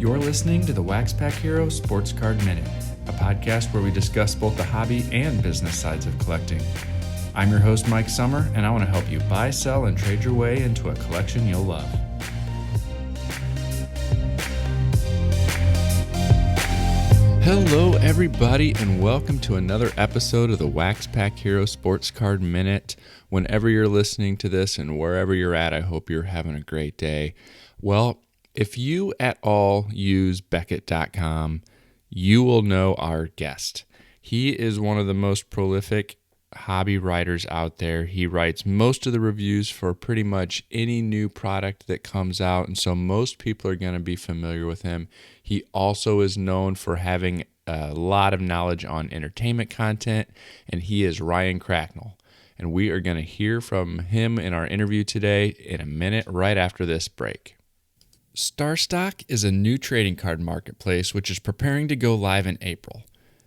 You're listening to the WaxPackHero Sports Card Minute, a podcast where we discuss both the hobby and business sides of collecting. I'm your host, Mike Sommer, and I want to help you buy, sell, and trade your way into a collection you'll love. Hello, everybody, and welcome to another episode of the WaxPackHero Sports Card Minute. Whenever you're listening to this and wherever you're at, I hope you're having a great day. Well, if you at all use Beckett.com, you will know our guest. He is one of the most prolific hobby writers out there. He writes most of the reviews for pretty much any new product that comes out, and so most people are going to be familiar with him. He also is known for having a lot of knowledge on entertainment content, and he is Ryan Cracknell. And we are going to hear from him in our interview today in a minute right after this break. StarStock is a new trading card marketplace which is preparing to go live in April.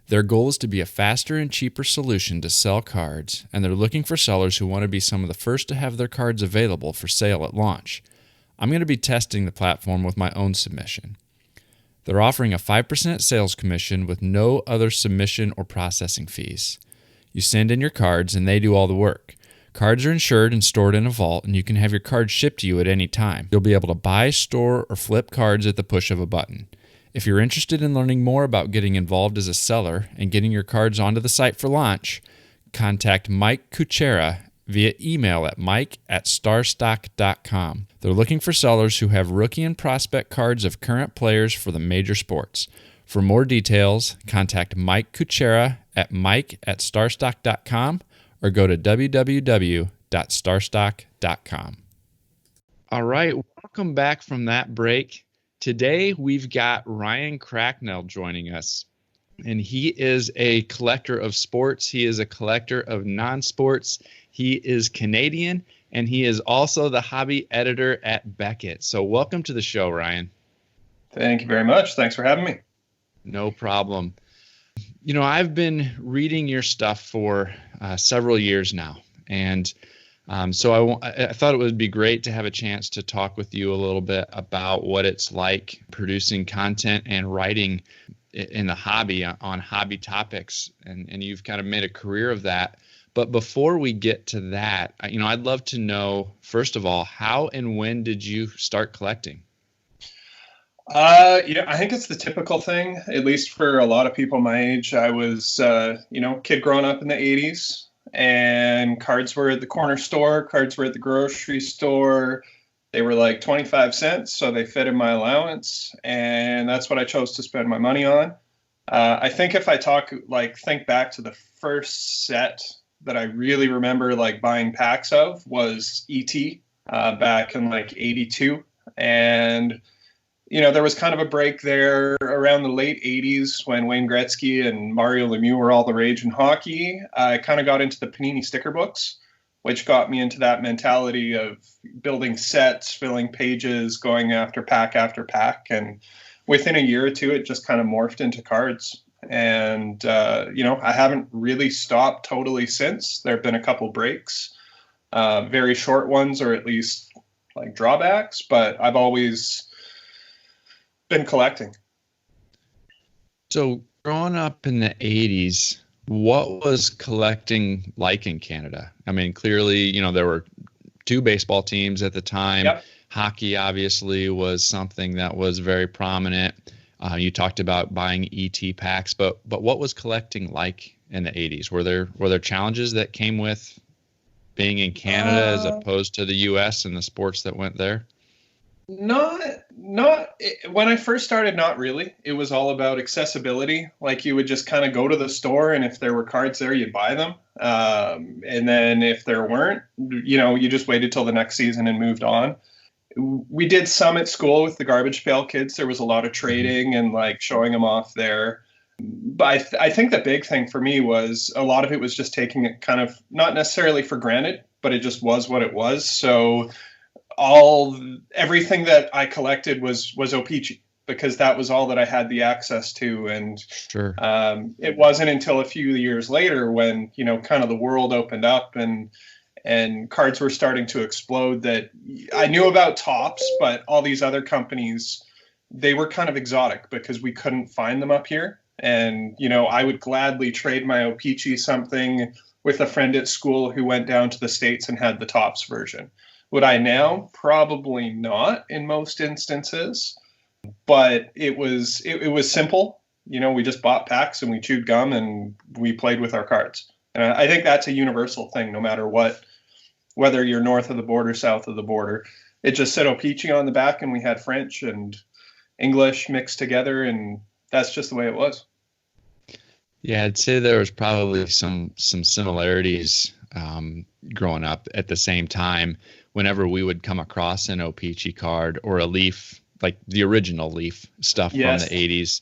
Their goal is to be a faster and cheaper solution to sell cards, and they're looking for sellers who want to be some of the first to have their cards available for sale at launch. I'm going to be testing the platform with my own submission. They're offering a 5% sales commission with no other submission or processing fees. You send in your cards and they do all the work. Cards are insured and stored in a vault, and you can have your cards shipped to you at any time. You'll be able to buy, store, or flip cards at the push of a button. If you're interested in learning more about getting involved as a seller and getting your cards onto the site for launch, contact Mike Kuchera via email at mike@starstock.com. They're looking for sellers who have rookie and prospect cards of current players for the major sports. For more details, contact Mike Kuchera at mike@starstock.com or go to www.starstock.com. All right, welcome back from that break. Today, we've got Ryan Cracknell joining us, and he is a collector of sports. He is a collector of non-sports. He is Canadian, and he is also the hobby editor at Beckett. So welcome to the show, Ryan. Thank you very much. Thanks for having me. No problem. You know, I've been reading your stuff for several years now, and so I thought it would be great to have a chance to talk with you a little bit about what it's like producing content and writing in the hobby on hobby topics, and you've kind of made a career of that. But before we get to that, you know, I'd love to know, first of all, how and when did you start collecting? I think it's the typical thing, at least for a lot of people my age. I was, kid growing up in the 80s, and cards were at the corner store, cards were at the grocery store. They were like 25 cents, so they fit in my allowance, and that's what I chose to spend my money on. I think if I think back to the first set that I really remember buying packs of was E.T. Back in 82, and there was kind of a break there around the late 80s when Wayne Gretzky and Mario Lemieux were all the rage in hockey. I kind of got into the Panini sticker books, which got me into that mentality of building sets, filling pages, going after pack. And within a year or two, it just kind of morphed into cards. And, I haven't really stopped totally since. There have been a couple breaks, very short ones, or at least drawbacks, but I've always been collecting. So growing up in the 80s, what was collecting like in Canada? I mean, clearly, there were two baseball teams at the time. Yep. Hockey obviously was something that was very prominent. You talked about buying ET packs, but what was collecting like in the 80s? Were there challenges that came with being in Canada as opposed to the US and the sports that went there? Not when I first started, not really. It was all about accessibility. You would just kind of go to the store, and if there were cards there, you'd buy them. And then if there weren't, you just waited till the next season and moved on. We did some at school with the garbage pail kids. There was a lot of trading and showing them off there. But I think the big thing for me was a lot of it was just taking it kind of not necessarily for granted, but it just was what it was. So everything that I collected was O-Pee-Chee, because that was all that I had the access to. And sure. It wasn't until a few years later when, kind of the world opened up and cards were starting to explode that I knew about Topps, but all these other companies they were kind of exotic because we couldn't find them up here. And, I would gladly trade my O-Pee-Chee something with a friend at school who went down to the States and had the tops version. Would I now? Probably not in most instances, but it was simple. We just bought packs and we chewed gum and we played with our cards. And I think that's a universal thing, no matter what, whether you're north of the border, south of the border. It just said O-Pee-Chee on the back, and we had French and English mixed together, and that's just the way it was. Yeah, I'd say there was probably some similarities growing up at the same time. Whenever we would come across an O-Pee-Chee card or a Leaf, like the original Leaf stuff from the 80s,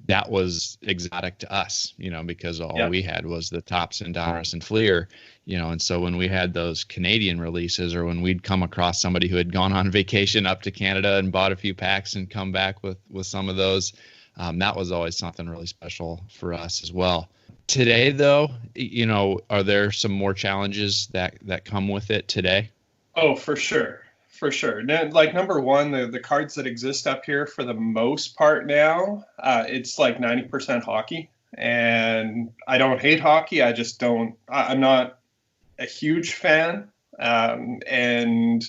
that was exotic to us, because all we had was the Tops and Donruss and Fleer, and so when we had those Canadian releases, or when we'd come across somebody who had gone on vacation up to Canada and bought a few packs and come back with some of those, that was always something really special for us as well. Today, though, are there some more challenges that come with it today? Oh, for sure. For sure. Like, number one, the cards that exist up here for the most part now, it's like 90% hockey. And I don't hate hockey. I just don't, I'm not a huge fan. And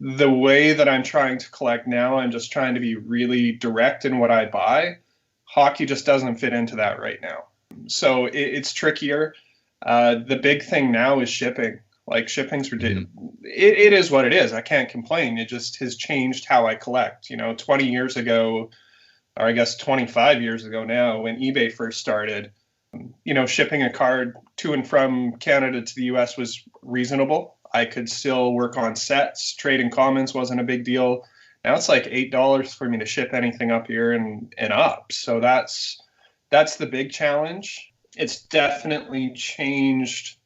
the way that I'm trying to collect now, I'm just trying to be really direct in what I buy. Hockey just doesn't fit into that right now. So it's trickier. The big thing now is shipping. Like, shipping's ridiculous. It is what it is. I can't complain. It just has changed how I collect. 20 years ago, or I guess 25 years ago now, when eBay first started, shipping a card to and from Canada to the US was reasonable. I could still work on sets. Trading commons wasn't a big deal. Now it's like $8 for me to ship anything up here and up. So that's the big challenge. It's definitely changed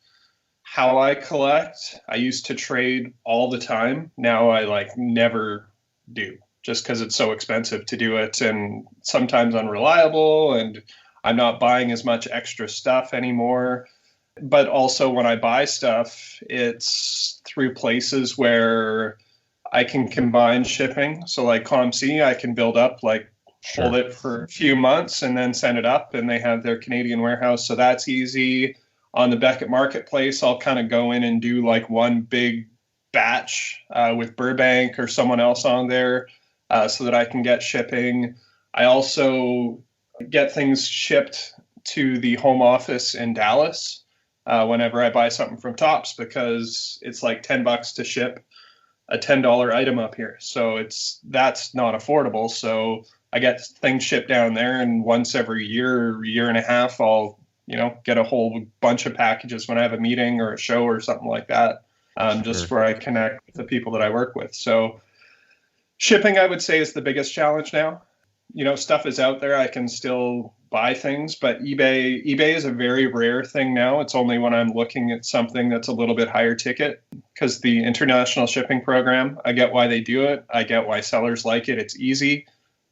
how I collect. I used to trade all the time. Now I never do, just because it's so expensive to do it, and sometimes unreliable, and I'm not buying as much extra stuff anymore. But also, when I buy stuff, it's through places where I can combine shipping. So like ComC, I can build up, hold it for a few months and then send it up, and they have their Canadian warehouse. So that's easy. On the Beckett Marketplace, I'll kind of go in and do one big batch with Burbank or someone else on there so that I can get shipping. I also get things shipped to the home office in Dallas whenever I buy something from Tops, because it's like $10 to ship a $10 item up here. So that's not affordable. So I get things shipped down there, and once every year and a half, I'll get a whole bunch of packages when I have a meeting or a show or something like that, just where I connect with the people that I work with. So shipping, I would say, is the biggest challenge now. Stuff is out there. I can still buy things, but eBay is a very rare thing now. It's only when I'm looking at something that's a little bit higher ticket, because the international shipping program, I get why they do it. I get why sellers like it. It's easy.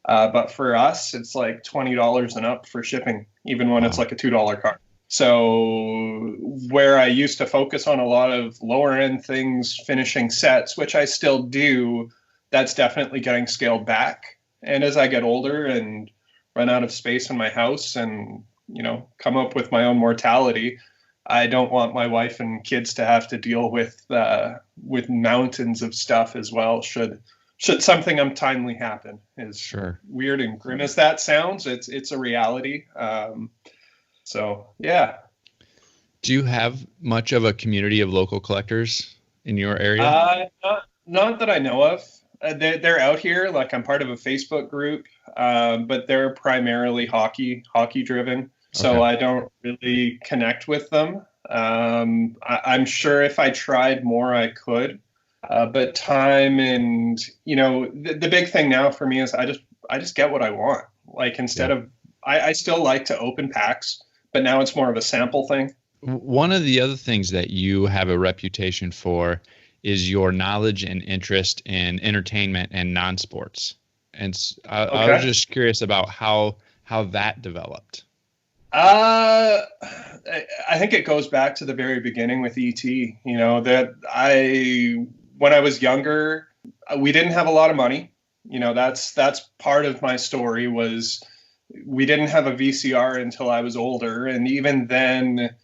But for us, it's like $20 and up for shipping, even when it's like a $2 card. So where I used to focus on a lot of lower end things, finishing sets, which I still do, that's definitely getting scaled back. And as I get older and run out of space in my house and, come up with my own mortality, I don't want my wife and kids to have to deal with mountains of stuff as well. Should something untimely happen. Is weird and grim as that sounds, it's a reality. So yeah. Do you have much of a community of local collectors in your area? Not that I know of. They're out here. Like, I'm part of a Facebook group, but they're primarily hockey driven. So I don't really connect with them. I'm sure if I tried more, I could. But time and, the big thing now for me is I just get what I want. Like, instead of, I still like to open packs, but now it's more of a sample thing. One of the other things that you have a reputation for is your knowledge and interest in entertainment and non-sports. And I was just curious about how that developed. I think it goes back to the very beginning with ET. When I was younger, we didn't have a lot of money. That's part of my story. Was we didn't have a VCR until I was older, and even then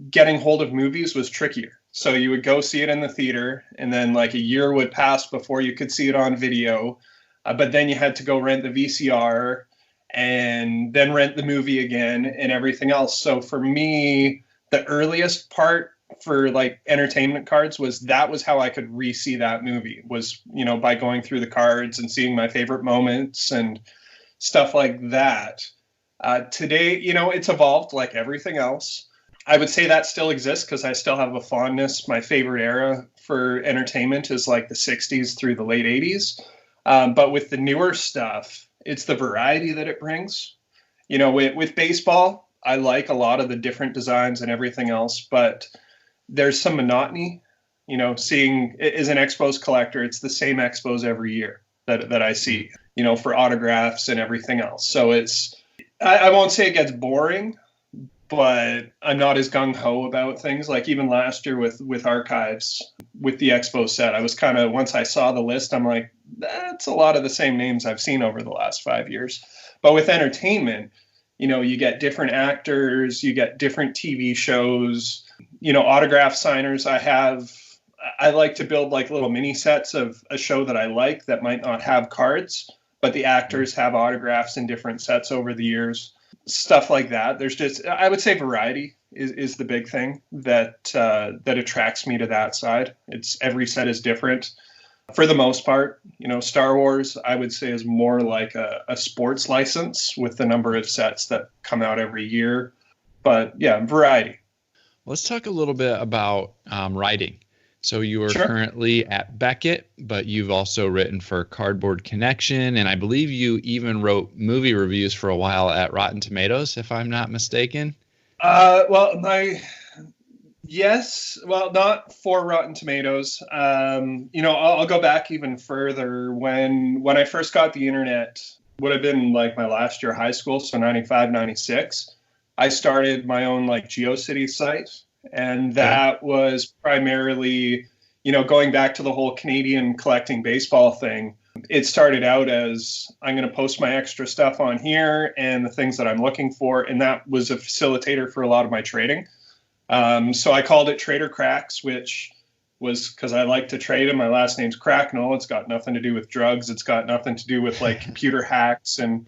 getting hold of movies was trickier. So you would go see it in the theater, and then like a year would pass before you could see it on video. But then you had to go rent the VCR and then rent the movie again and everything else. So for me, the earliest part for like entertainment cards was how I could re-see that movie, was, by going through the cards and seeing my favorite moments and stuff like that. Today, it's evolved like everything else. I would say that still exists because I still have a fondness. My favorite era for entertainment is like the 60s through the late 80s. But with the newer stuff, it's the variety that it brings. With baseball, I like a lot of the different designs and everything else, but there's some monotony. Seeing, as an Expos collector, it's the same Expos every year that I see, for autographs and everything else. So I won't say it gets boring, but I'm not as gung-ho about things. Like even last year with Archives, with the Expo set, I was kind of, once I saw the list, I'm like, that's a lot of the same names I've seen over the last 5 years. But with entertainment, you get different actors, you get different TV shows, autograph signers. I like to build like little mini sets of a show that I like that might not have cards, but the actors have autographs in different sets over the years. Stuff like that. There's just, I would say variety is the big thing that attracts me to that side. It's every set is different. For the most part, Star Wars, I would say, is more like a sports license with the number of sets that come out every year. But yeah, variety. Let's talk a little bit about writing. So you are currently at Beckett, but you've also written for Cardboard Connection, and I believe you even wrote movie reviews for a while at Rotten Tomatoes, if I'm not mistaken. Yes, well, not for Rotten Tomatoes. I'll go back even further. When I first got the internet, would have been like my last year of high school, so 95, 96. I started my own like GeoCities site. And that was primarily, going back to the whole Canadian collecting baseball thing. It started out as, I'm going to post my extra stuff on here and the things that I'm looking for. And that was a facilitator for a lot of my trading. So I called it Trader Cracks, which was because I like to trade, and my last name's Cracknell. It's got nothing to do with drugs. It's got nothing to do with like computer hacks and,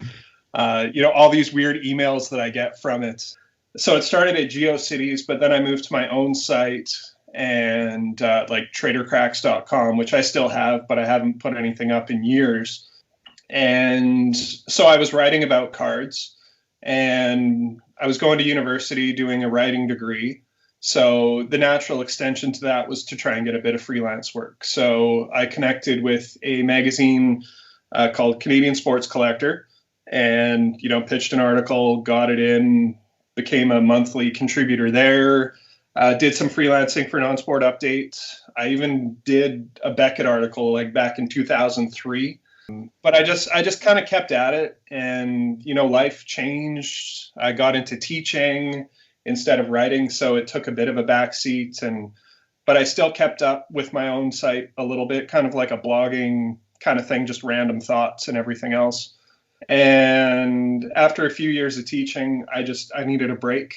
all these weird emails that I get from it. So it started at GeoCities, but then I moved to my own site and like tradercracks.com, which I still have, but I haven't put anything up in years. And so I was writing about cards, and I was going to university doing a writing degree. So the natural extension to that was to try and get a bit of freelance work. So I connected with a magazine called Canadian Sports Collector and, pitched an article, got it in, became a monthly contributor there, did some freelancing for Non-Sport Update. I even did a Beckett article like back in 2003. But I just kind of kept at it, and, life changed. I got into teaching instead of writing, so it took a bit of a backseat. But I still kept up with my own site a little bit, kind of like a blogging kind of thing, just random thoughts and everything else. And after a few years of teaching, I needed a break.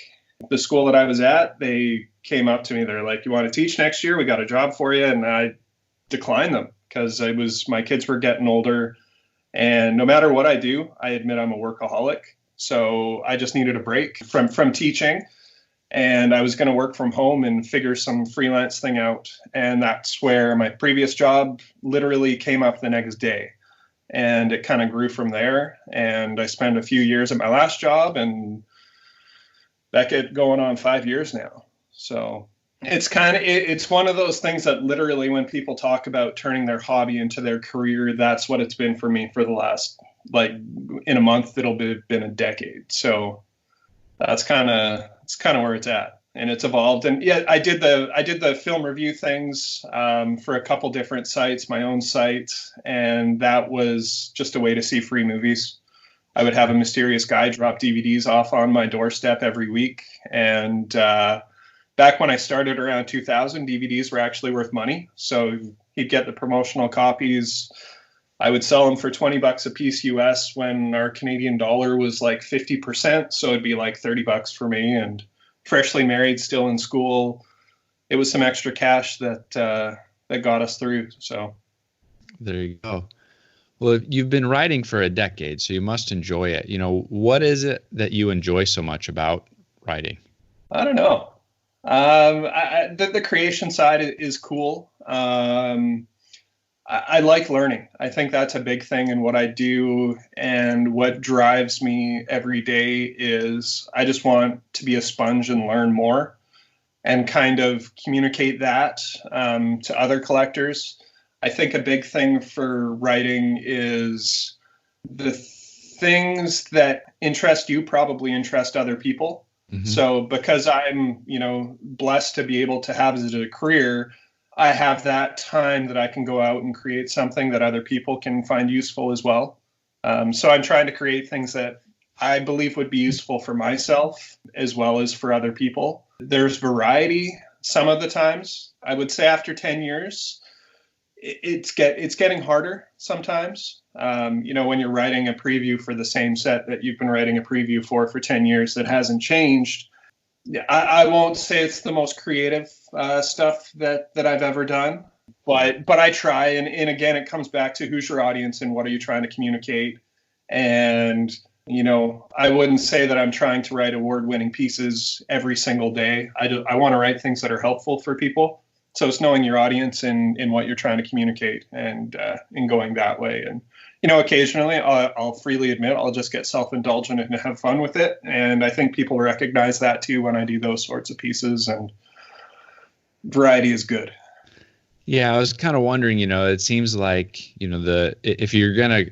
The school that I was at, they came up to me. They're like, "You want to teach next year? We got a job for you." And I declined them because my kids were getting older. And no matter what I do, I admit I'm a workaholic. So I just needed a break from teaching. And I was going to work from home and figure some freelance thing out. And that's where my previous job literally came up the next day. And it kind of grew from there. And I spent a few years at my last job, and Beckett going on 5 years now. So it's one of those things that literally, when people talk about turning their hobby into their career, that's what it's been for me for the last, like, in a month, it'll been a decade. So it's kind of where it's at. And it's evolved. And yeah, I did the film review things for a couple different sites, my own site, and that was just a way to see free movies. I would have a mysterious guy drop DVDs off on my doorstep every week. And back when I started around 2000, DVDs were actually worth money. So he'd get the promotional copies I would sell them for 20 bucks a piece US when our Canadian dollar was like 50%. So it'd be like 30 bucks for me, and freshly married, still in school. It was some extra cash that got us through. So there you go. Well, you've been writing for a decade, so you must enjoy it. What is it that you enjoy so much about writing? I don't know. The creation side is cool. I like learning. I think that's a big thing in what I do, and what drives me every day is I just want to be a sponge and learn more and kind of communicate that to other collectors. I think a big thing for writing is the things that interest you probably interest other people. Mm-hmm. So because I'm, blessed to be able to have as a career, I have that time that I can go out and create something that other people can find useful as well. So I'm trying to create things that I believe would be useful for myself as well as for other people. There's variety some of the times. I would say after 10 years, it's getting harder sometimes. When you're writing a preview for the same set that you've been writing a preview for 10 years that hasn't changed. I won't say it's the most creative stuff that I've ever done, but I try. And again, it comes back to who's your audience and what are you trying to communicate. And, I wouldn't say that I'm trying to write award-winning pieces every single day. I want to write things that are helpful for people. So it's knowing your audience and what you're trying to communicate and going that way. And, occasionally I'll freely admit I'll just get self-indulgent and have fun with it. And I think people recognize that too when I do those sorts of pieces, and variety is good. Yeah, I was kind of wondering, it seems like, if you're going to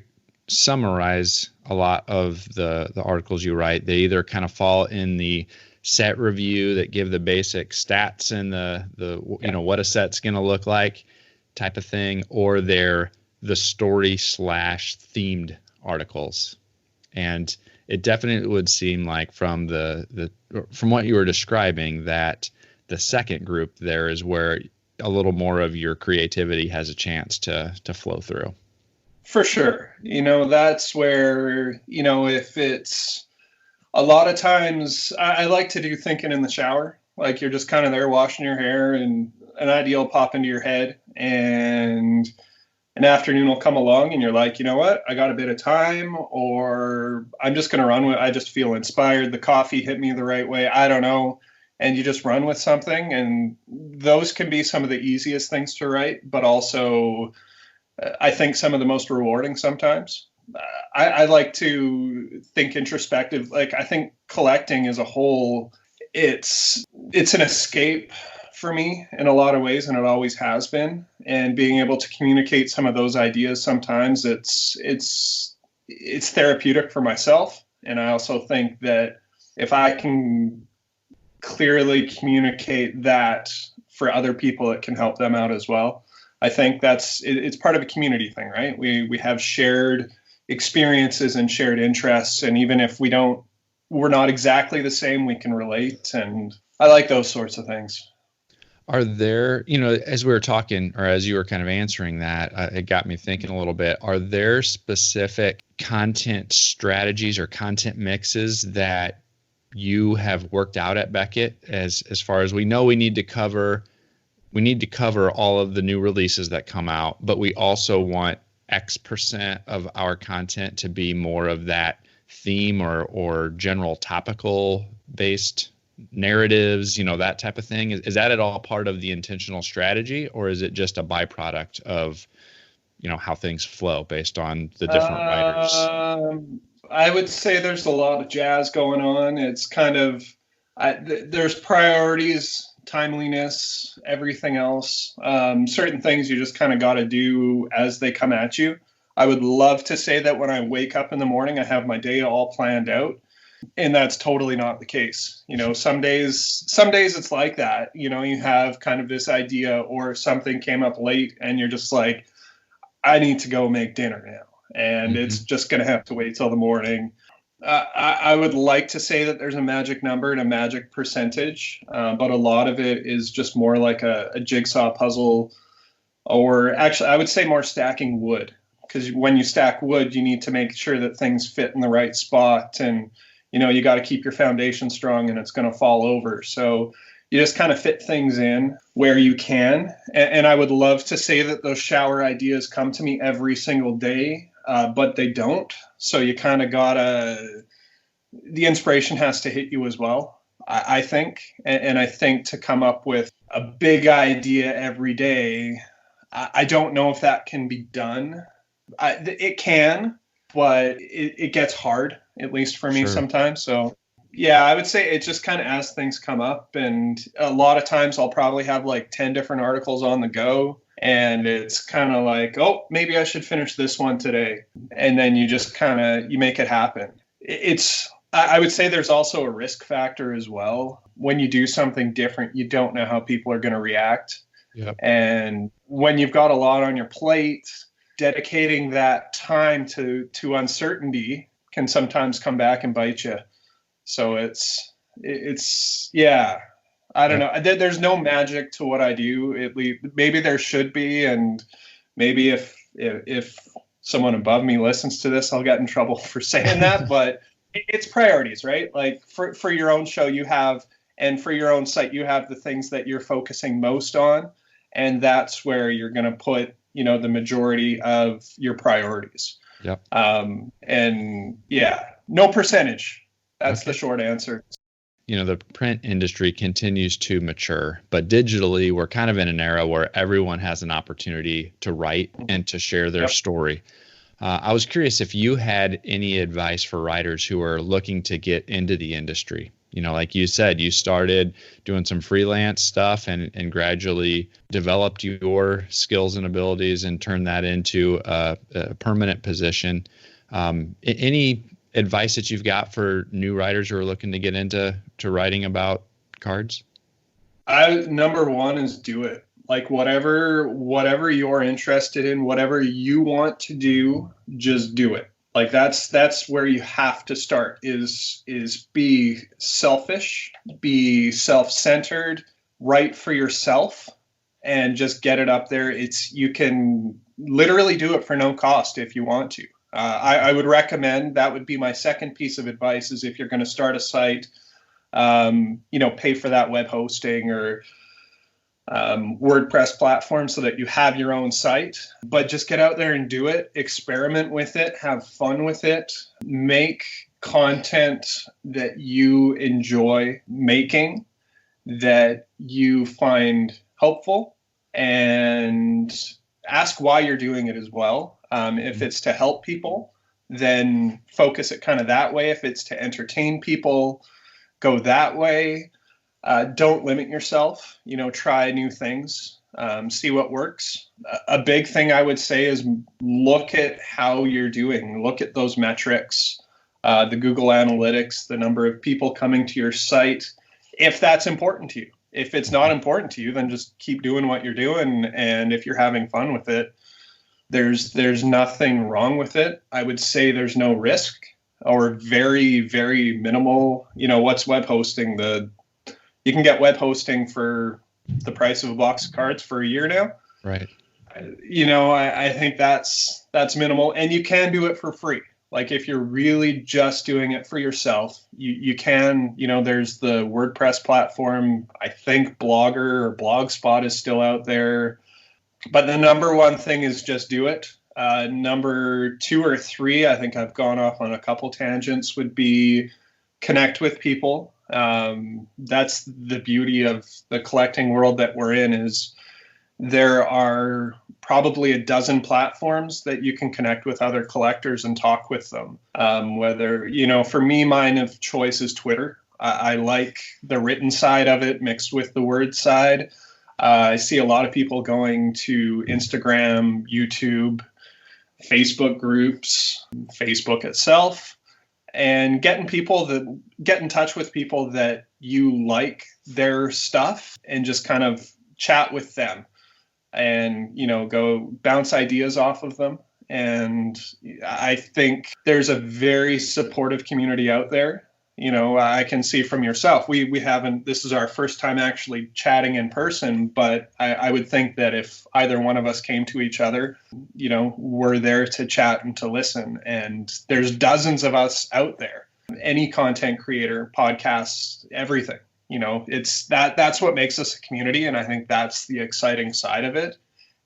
summarize a lot of the articles you write, they either kind of fall in the set review that give the basic stats and the what a set's going to look like type of thing, or they're the story / themed articles. And it definitely would seem like from from what you were describing that the second group there is where a little more of your creativity has a chance to flow through. For sure. That's where, if it's a lot of times I like to do thinking in the shower. Like you're just kind of there washing your hair and an idea will pop into your head, and an afternoon will come along and you're like, you know what, I got a bit of time, or I'm just going to run with, I just feel inspired. The coffee hit me the right way. I don't know. And you just run with something. And those can be some of the easiest things to write, but also I think some of the most rewarding sometimes. I like to think introspective. Like I think collecting as a whole, it's an escape for me in a lot of ways, and it always has been. And being able to communicate some of those ideas, sometimes it's therapeutic for myself. And I also think that if I can clearly communicate that for other people, it can help them out as well. I think it's part of a community thing, right? We have shared experiences and shared interests, and even if we're not exactly the same, we can relate. And I like those sorts of things. Are there, as we were talking, or as you were kind of answering that, it got me thinking a little bit. Are there specific content strategies or content mixes that you have worked out at Beckett as far as we know we need to cover all of the new releases that come out, but we also want X% of our content to be more of that theme or general topical based narratives, that type of thing? Is that at all part of the intentional strategy, or is it just a byproduct of, how things flow based on the different writers? I would say there's a lot of jazz going on. It's kind of, there's priorities, timeliness, everything else. Certain things you just kind of got to do as they come at you. I would love to say that when I wake up in the morning, I have my day all planned out. And that's totally not the case. Some days it's like that. You have kind of this idea, or something came up late and you're just like, I need to go make dinner now. And it's just going to have to wait till the morning. I would like to say that there's a magic number and a magic percentage, but a lot of it is just more like a jigsaw puzzle, or actually I would say more stacking wood, because when you stack wood, you need to make sure that things fit in the right spot, and you got to keep your foundation strong, and it's going to fall over. So you just kind of fit things in where you can. And I would love to say that those shower ideas come to me every single day, but they don't. So you kind of the inspiration has to hit you as well, I think. And I think to come up with a big idea every day, I don't know if that can be done. It can, but it gets hard, at least for me sometimes. So yeah, I would say it's just kind of as things come up. And a lot of times I'll probably have like 10 different articles on the go. And it's kind of like, oh, maybe I should finish this one today. And then you just you make it happen. I would say there's also a risk factor as well. When you do something different, you don't know how people are going to react. Yep. And when you've got a lot on your plate, dedicating that time to uncertainty can sometimes come back and bite you. So it's yeah, I don't know. There's no magic to what I do. Maybe there should be, and maybe if someone above me listens to this, I'll get in trouble for saying that. But it's priorities, right? Like for your own show, you have, and for your own site, you have the things that you're focusing most on, and that's where you're going to put the majority of your priorities. Yep. And yeah, no percentage. That's the short answer. The print industry continues to mature, but digitally, we're kind of in an era where everyone has an opportunity to write and to share their story. I was curious if you had any advice for writers who are looking to get into the industry. Like you said, you started doing some freelance stuff and gradually developed your skills and abilities and turned that into a permanent position. Any advice that you've got for new writers who are looking to get into writing about cards? Number one is do it. Like whatever you're interested in, whatever you want to do, just do it. Like that's where you have to start is be selfish, be self-centered, write for yourself, and just get it up there. You can literally do it for no cost if you want to. I would recommend, that would be my second piece of advice, is if you're going to start a site, pay for that web hosting or WordPress platform so that you have your own site, but just get out there and do it, experiment with it, have fun with it, make content that you enjoy making, that you find helpful, and ask why you're doing it as well. If it's to help people, then focus it kind of that way. If it's to entertain people, go that way. Don't limit yourself, try new things, see what works. A big thing I would say is look at how you're doing, look at those metrics, the Google Analytics, the number of people coming to your site, if that's important to you. If it's not important to you, then just keep doing what you're doing. And if you're having fun with it, there's nothing wrong with it. I would say there's no risk, or very, very minimal. What's web hosting? You can get web hosting for the price of a box of cards for a year now. Right. I think that's minimal, and you can do it for free. Like if you're really just doing it for yourself, you can, there's the WordPress platform. I think Blogger or Blogspot is still out there. But the number one thing is just do it. Number 2 or 3, I think I've gone off on a couple tangents, would be connect with people. That's the beauty of the collecting world that we're in, is there are probably a dozen platforms that you can connect with other collectors and talk with them. Whether, for me, mine of choice is Twitter. I like the written side of it mixed with the word side. I see a lot of people going to Instagram, YouTube, Facebook groups, Facebook itself, and get in touch with people that you like their stuff, and just kind of chat with them, and go bounce ideas off of them. And I think there's a very supportive community out there. I can see from yourself, we haven't, this is our first time actually chatting in person, but I would think that if either one of us came to each other, we're there to chat and to listen. And there's dozens of us out there, any content creator, podcasts, everything. That's what makes us a community. And I think that's the exciting side of it,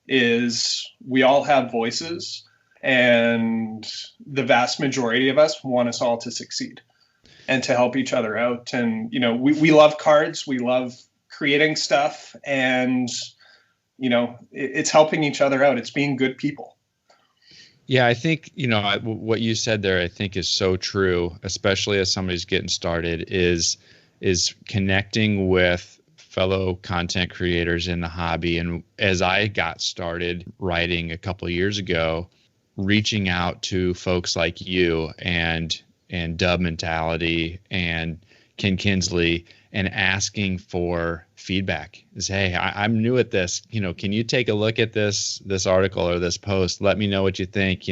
is we all have voices, and the vast majority of us want us all to succeed and to help each other out. And, we love cards. We love creating stuff, and, it's helping each other out. It's being good people. Yeah, I think, what you said there, I think is so true, especially as somebody's getting started, is connecting with fellow content creators in the hobby. And as I got started writing a couple of years ago, reaching out to folks like you and Dub Mentality and Ken Kinsley and asking for feedback. Is, hey, I'm new at this. Can you take a look at this article or this post? Let me know what you think.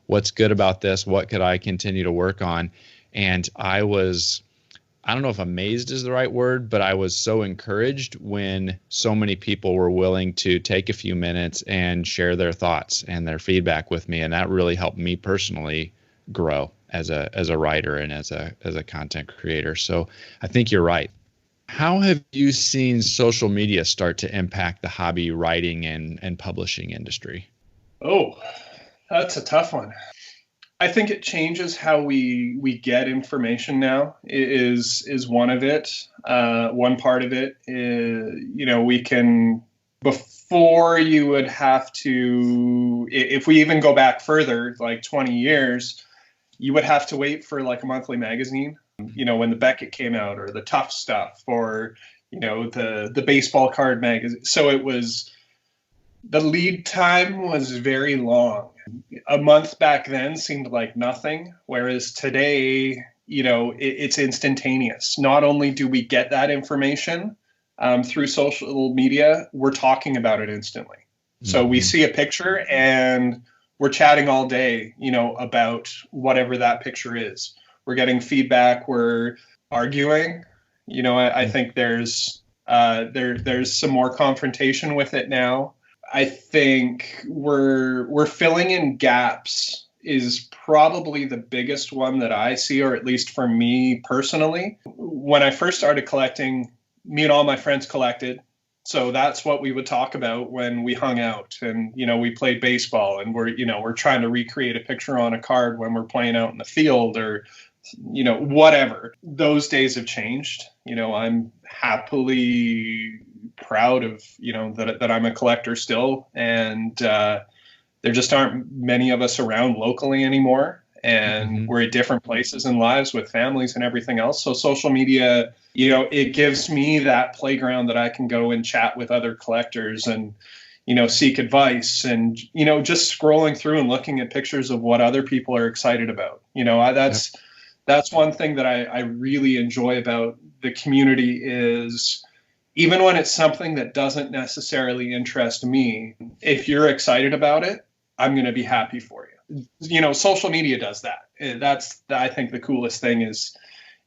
What's good about this? What could I continue to work on? And I don't know if amazed is the right word, but I was so encouraged when so many people were willing to take a few minutes and share their thoughts and their feedback with me. And that really helped me personally grow as a writer and as a content creator. So I think you're right. How have you seen social media start to impact the hobby writing and publishing industry? Oh, that's a tough one. I think it changes how we get information now is one of it. One part of it is, we can, before you would have to, if we even go back further, like 20 years, you would have to wait for like a monthly magazine, when the Beckett came out, or the Tough Stuff, or, the baseball card magazine. So the lead time was very long. A month back then seemed like nothing, whereas today, it's instantaneous. Not only do we get that information through social media, we're talking about it instantly. Mm-hmm. So we see a picture and we're chatting all day, about whatever that picture is. We're getting feedback. We're arguing. I think there's some more confrontation with it now. I think we're filling in gaps is probably the biggest one that I see, or at least for me personally. When I first started collecting, me and all my friends collected. So that's what we would talk about when we hung out, and, we played baseball, and we're trying to recreate a picture on a card when we're playing out in the field, or, whatever. Those days have changed. I'm happily proud of, that I'm a collector still. And there just aren't many of us around locally anymore. And we're at different places in lives with families and everything else. So social media, it gives me that playground that I can go and chat with other collectors and, seek advice, and, just scrolling through and looking at pictures of what other people are excited about. That's one thing that I really enjoy about the community is, even when it's something that doesn't necessarily interest me, if you're excited about it, I'm going to be happy for you. Social media does that. That's, I think, the coolest thing is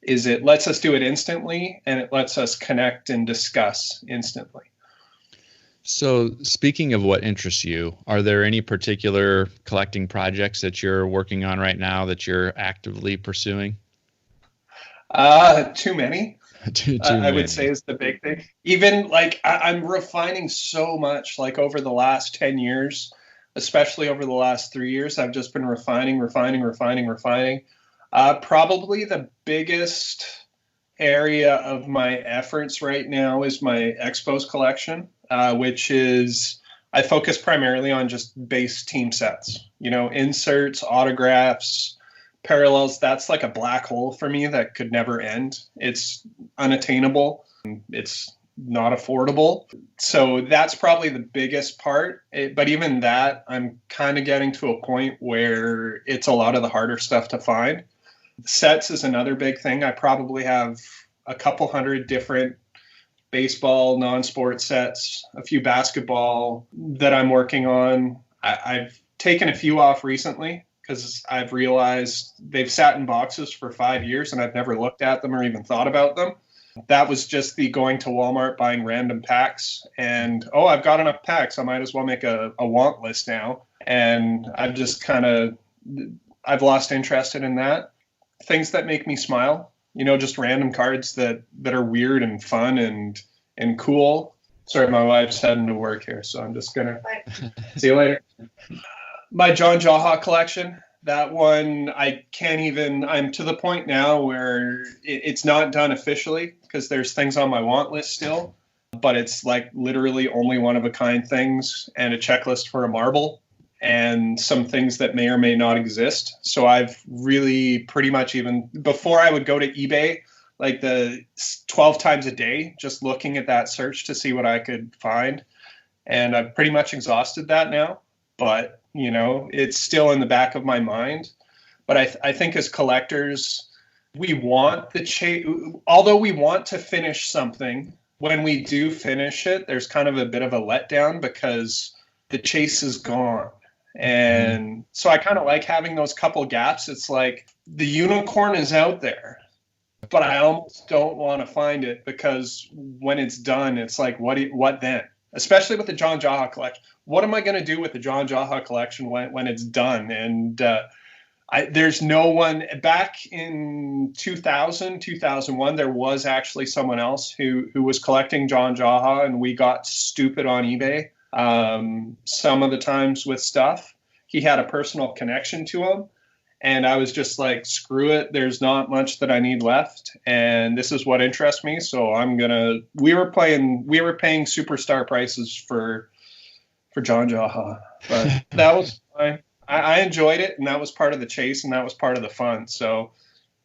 it lets us do it instantly, and it lets us connect and discuss instantly. So speaking of what interests you, are there any particular collecting projects that you're working on right now that you're actively pursuing? Too many. Too I many. would say is the big thing. Even like I'm refining so much, like over the last 10 years, especially over the last 3 years, I've just been refining. Probably the biggest area of my efforts right now is my Expos collection, which is, I focus primarily on just base team sets, inserts, autographs, parallels. That's like a black hole for me that could never end. It's unattainable. It's not affordable. So that's probably the biggest part. But even that, I'm kind of getting to a point where it's a lot of the harder stuff to find. Sets is another big thing. I probably have a couple hundred different baseball, non-sport sets, a few basketball that I'm working on. I've taken a few off recently because I've realized they've sat in boxes for 5 years and I've never looked at them or even thought about them. That was just the going to Walmart, buying random packs, and I've got enough packs, I might as well make a want list now. And I've lost interest in that. Things that make me smile, just random cards that are weird and fun and cool. Sorry, my wife's heading to work here, so I'm just gonna see you later. My John Jaha collection, that one, I'm to the point now where it's not done officially because there's things on my want list still, but it's like literally only one of a kind things and a checklist for a marble and some things that may or may not exist. So I've really pretty much, even before I would go to eBay, like the 12 times a day, just looking at that search to see what I could find. And I've pretty much exhausted that now, but it's still in the back of my mind. But I think as collectors, we want although we want to finish something, when we do finish it, there's kind of a bit of a letdown because the chase is gone. And so I kind of like having those couple gaps. It's like the unicorn is out there, but I almost don't want to find it because when it's done, it's like, what then? Especially with the John Jaha collection. What am I going to do with the John Jaha collection when it's done? And there's no one. Back in 2000, 2001, there was actually someone else who was collecting John Jaha, and we got stupid on eBay some of the times with stuff. He had a personal connection to him. And I was just like, screw it. There's not much that I need left. And this is what interests me. So we were paying superstar prices for John Jaha. But that was fine. I enjoyed it. And that was part of the chase. And that was part of the fun. So,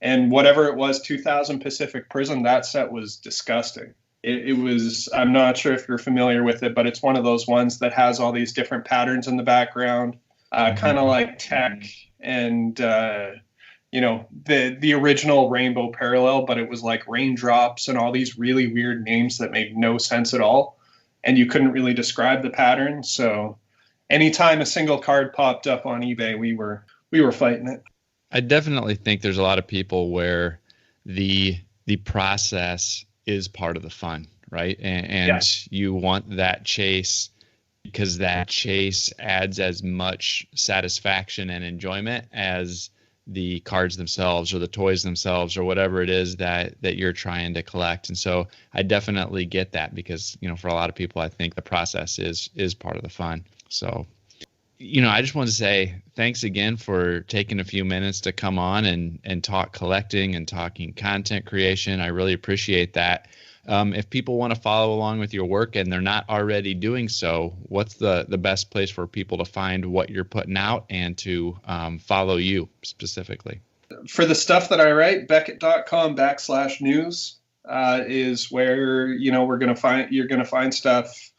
and whatever it was, 2000 Pacific Prism, that set was disgusting. It was, I'm not sure if you're familiar with it, but it's one of those ones that has all these different patterns in the background, kind of like Tech. And the original Rainbow Parallel, but it was like Raindrops and all these really weird names that made no sense at all, and you couldn't really describe the pattern. So anytime a single card popped up on eBay, we were fighting it. I definitely think there's a lot of people where the process is part of the fun, right? And you want that chase, because that chase adds as much satisfaction and enjoyment as the cards themselves or the toys themselves or whatever it is that you're trying to collect. And so I definitely get that because, for a lot of people, I think the process is part of the fun. So, I just want to say thanks again for taking a few minutes to come on and talk collecting and talking content creation. I really appreciate that. If people want to follow along with your work and they're not already doing so, what's the best place for people to find what you're putting out and to follow you specifically? For the stuff that I write, Beckett.com/news is where, you're going to find stuff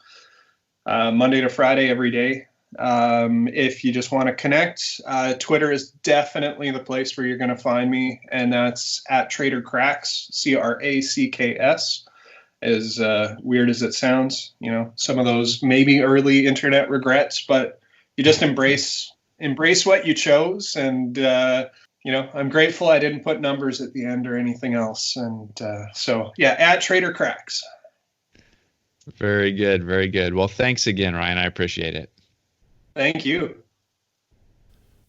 Monday to Friday every day. If you just want to connect, Twitter is definitely the place where you're going to find me. And that's at Trader Cracks, Cracks. As weird as it sounds, some of those maybe early internet regrets, but you just embrace what you chose. And, I'm grateful I didn't put numbers at the end or anything else. And at Trader Cracks. Very good. Very good. Well, thanks again, Ryan. I appreciate it. Thank you.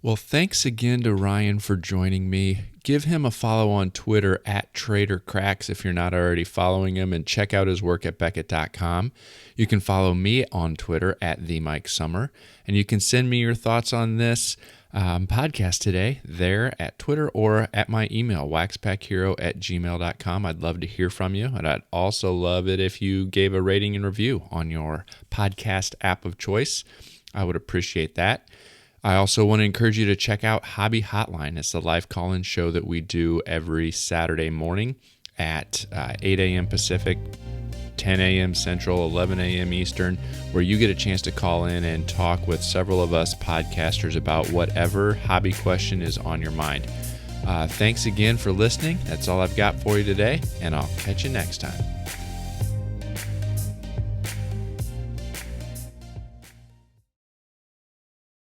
Well, thanks again to Ryan for joining me. Give him a follow on Twitter at Trader Cracks if you're not already following him, and check out his work at Beckett.com. You can follow me on Twitter at @TheMikeSummer, and you can send me your thoughts on this podcast today there at Twitter or at my email, WaxPackHero@gmail.com. I'd love to hear from you, and I'd also love it if you gave a rating and review on your podcast app of choice. I would appreciate that. I also want to encourage you to check out Hobby Hotline. It's the live call-in show that we do every Saturday morning at 8 a.m. Pacific, 10 a.m. Central, 11 a.m. Eastern, where you get a chance to call in and talk with several of us podcasters about whatever hobby question is on your mind. Thanks again for listening. That's all I've got for you today, and I'll catch you next time.